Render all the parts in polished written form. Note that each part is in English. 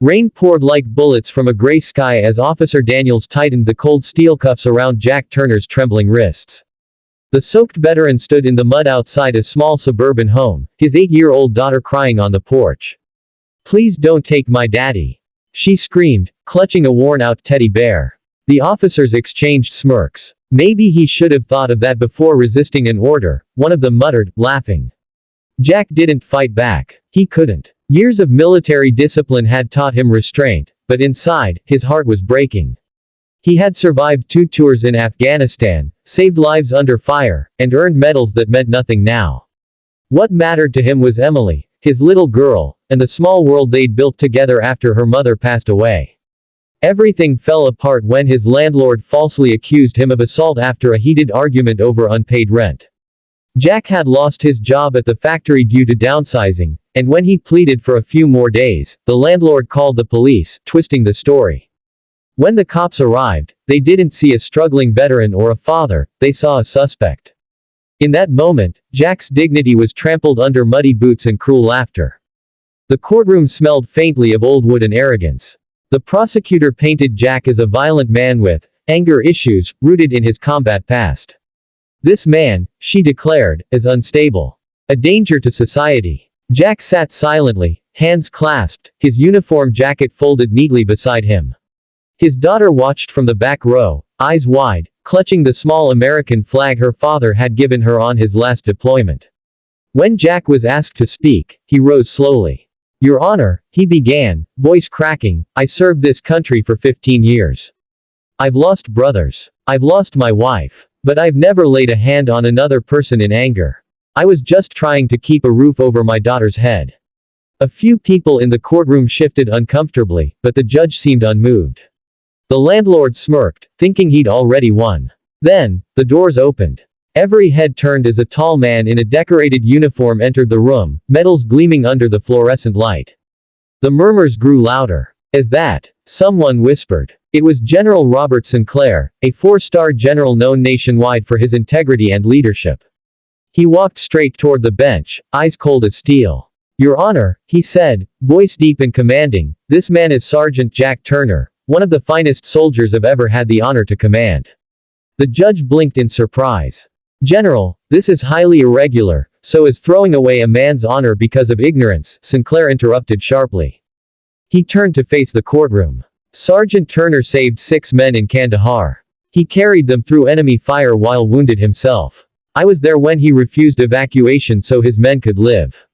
Rain poured like bullets from a gray sky as Officer Daniels tightened the cold steel cuffs around Jack Turner's trembling wrists. The soaked veteran stood in the mud outside a small suburban home, his 8-year-old daughter crying on the porch. "Please don't take my daddy," she screamed, clutching a worn-out teddy bear. The officers exchanged smirks. "Maybe he should have thought of that before resisting an order," one of them muttered, laughing. Jack didn't fight back. He couldn't. Years of military discipline had taught him restraint, but inside, his heart was breaking. He had survived 2 tours in Afghanistan, saved lives under fire, and earned medals that meant nothing now. What mattered to him was Emily, his little girl, and the small world they'd built together after her mother passed away. Everything fell apart when his landlord falsely accused him of assault after a heated argument over unpaid rent. Jack had lost his job at the factory due to downsizing, and when he pleaded for a few more days, the landlord called the police, twisting the story. When the cops arrived, they didn't see a struggling veteran or a father, they saw a suspect. In that moment, Jack's dignity was trampled under muddy boots and cruel laughter. The courtroom smelled faintly of old wood and arrogance. The prosecutor painted Jack as a violent man with anger issues rooted in his combat past. "This man," she declared, "is unstable. A danger to society." Jack sat silently, hands clasped, his uniform jacket folded neatly beside him. His daughter watched from the back row, eyes wide, clutching the small American flag her father had given her on his last deployment. When Jack was asked to speak, he rose slowly. "Your Honor," he began, voice cracking, "I served this country for 15 years. I've lost brothers. I've lost my wife. But I've never laid a hand on another person in anger. I was just trying to keep a roof over my daughter's head." A few people in the courtroom shifted uncomfortably, but the judge seemed unmoved. The landlord smirked, thinking he'd already won. Then, the doors opened. Every head turned as a tall man in a decorated uniform entered the room, medals gleaming under the fluorescent light. The murmurs grew louder. "As that?" someone whispered. It was General Robert Sinclair, a 4-star general known nationwide for his integrity and leadership. He walked straight toward the bench, eyes cold as steel. "Your Honor," he said, voice deep and commanding, "this man is Sergeant Jack Turner, one of the finest soldiers I've ever had the honor to command." The judge blinked in surprise. "General, this is highly irregular, so is throwing away a man's honor because of ignorance," Sinclair interrupted sharply. He turned to face the courtroom. "Sergeant Turner saved 6 men in Kandahar. He carried them through enemy fire while wounded himself. I was there when he refused evacuation so his men could live.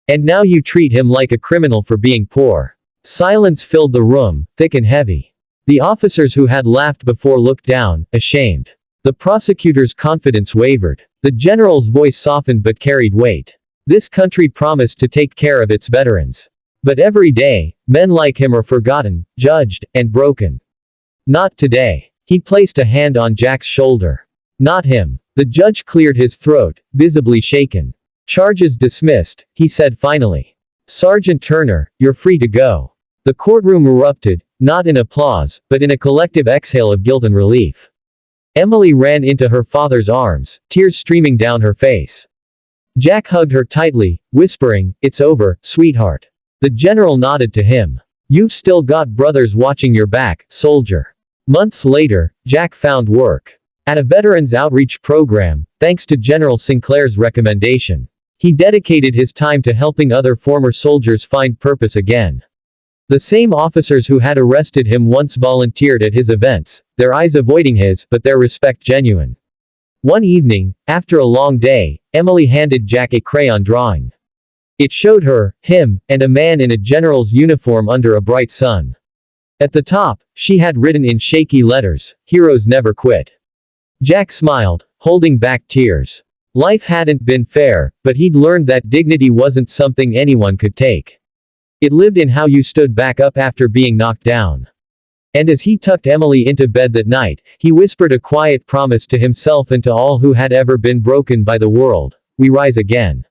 And now you treat him like a criminal for being poor." Silence filled the room, thick and heavy. The officers who had laughed before looked down, ashamed. The prosecutor's confidence wavered. The general's voice softened but carried weight. "This country promised to take care of its veterans. But every day, men like him are forgotten, judged, and broken. Not today." He placed a hand on Jack's shoulder. "Not him." The judge cleared his throat, visibly shaken. "Charges dismissed," he said finally. "Sergeant Turner, you're free to go." The courtroom erupted, not in applause, but in a collective exhale of guilt and relief. Emily ran into her father's arms, tears streaming down her face. Jack hugged her tightly, whispering, "It's over, sweetheart." The general nodded to him. "You've still got brothers watching your back, soldier." Months later, Jack found work at a veterans outreach program, thanks to General Sinclair's recommendation. He dedicated his time to helping other former soldiers find purpose again. The same officers who had arrested him once volunteered at his events, their eyes avoiding his, but their respect genuine. One evening, after a long day, Emily handed Jack a crayon drawing. It showed her, him, and a man in a general's uniform under a bright sun. At the top, she had written in shaky letters, "Heroes never quit." Jack smiled, holding back tears. Life hadn't been fair, but he'd learned that dignity wasn't something anyone could take. It lived in how you stood back up after being knocked down. And as he tucked Emily into bed that night, he whispered a quiet promise to himself and to all who had ever been broken by the world: "We rise again."